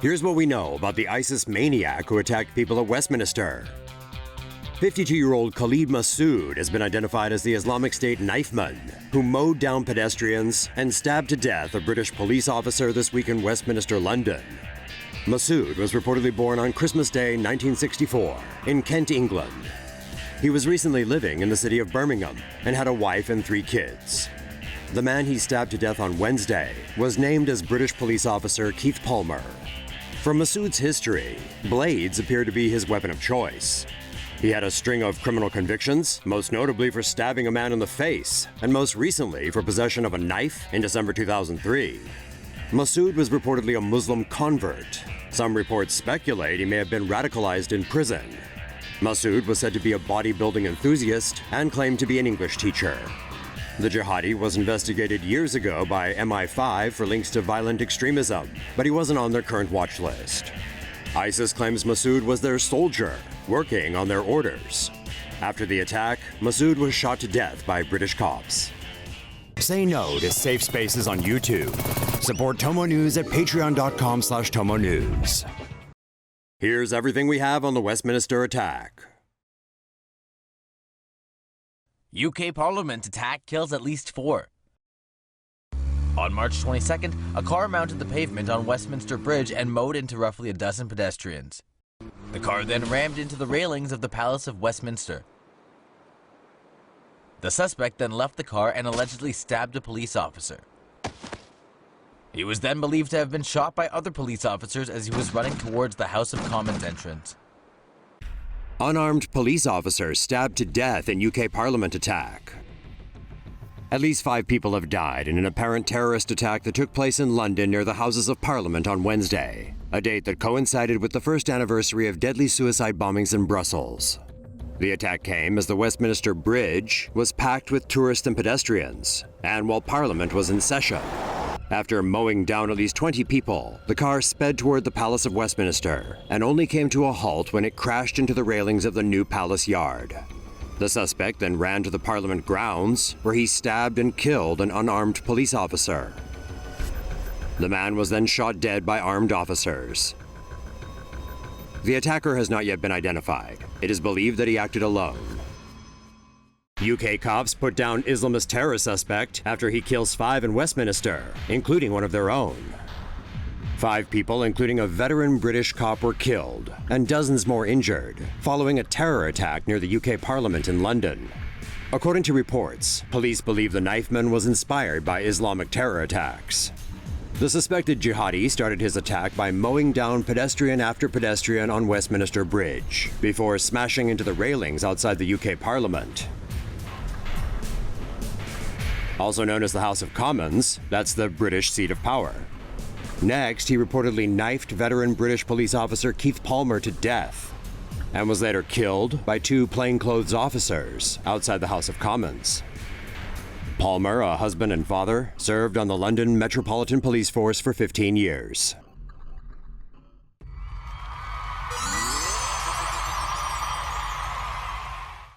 Here's what we know about the ISIS maniac who attacked people at Westminster. 52-year-old Khalid Masood has been identified as the Islamic State knifeman who mowed down pedestrians and stabbed to death a British police officer this week in Westminster, London. Masood was reportedly born on Christmas Day 1964 in Kent, England. He was recently living in the city of Birmingham and had a wife and 3 kids. The man he stabbed to death on Wednesday was named as British police officer Keith Palmer. From Masood's history, blades appear to be his weapon of choice. He had a string of criminal convictions, most notably for stabbing a man in the face, and most recently for possession of a knife in December 2003. Masood was reportedly a Muslim convert. Some reports speculate he may have been radicalized in prison. Masood was said to be a bodybuilding enthusiast and claimed to be an English teacher. The jihadi was investigated years ago by MI5 for links to violent extremism, but he wasn't on their current watch list. ISIS claims Masood was their soldier, working on their orders. After the attack, Masood was shot to death by British cops. Say no to safe spaces on YouTube. Support TomoNews at patreon.com/TomoNews. Here's everything we have on the Westminster attack. UK Parliament attack kills at least 4. On March 22nd, a car mounted the pavement on Westminster Bridge and mowed into roughly a dozen pedestrians. The car then rammed into the railings of the Palace of Westminster. The suspect then left the car and allegedly stabbed a police officer. He was then believed to have been shot by other police officers as he was running towards the House of Commons entrance. Unarmed police officer stabbed to death in UK Parliament attack. At least 5 people have died in an apparent terrorist attack that took place in London near the Houses of Parliament on Wednesday, a date that coincided with the first anniversary of deadly suicide bombings in Brussels. The attack came as the Westminster Bridge was packed with tourists and pedestrians, and while Parliament was in session. After mowing down at least 20 people, the car sped toward the Palace of Westminster and only came to a halt when it crashed into the railings of the new palace yard. The suspect then ran to the Parliament grounds, where he stabbed and killed an unarmed police officer. The man was then shot dead by armed officers. The attacker has not yet been identified. It is believed that he acted alone. UK cops put down Islamist terror suspect after he kills 5 in Westminster, including one of their own. 5 people, including a veteran British cop, were killed, and dozens more injured, following a terror attack near the UK Parliament in London. According to reports, police believe the knifeman was inspired by Islamic terror attacks. The suspected jihadi started his attack by mowing down pedestrian after pedestrian on Westminster Bridge, before smashing into the railings outside the UK Parliament. Also known as the House of Commons, that's the British seat of power. Next, he reportedly knifed veteran British police officer Keith Palmer to death, and was later killed by 2 plainclothes officers outside the House of Commons. Palmer, a husband and father, served on the London Metropolitan Police Force for 15 years.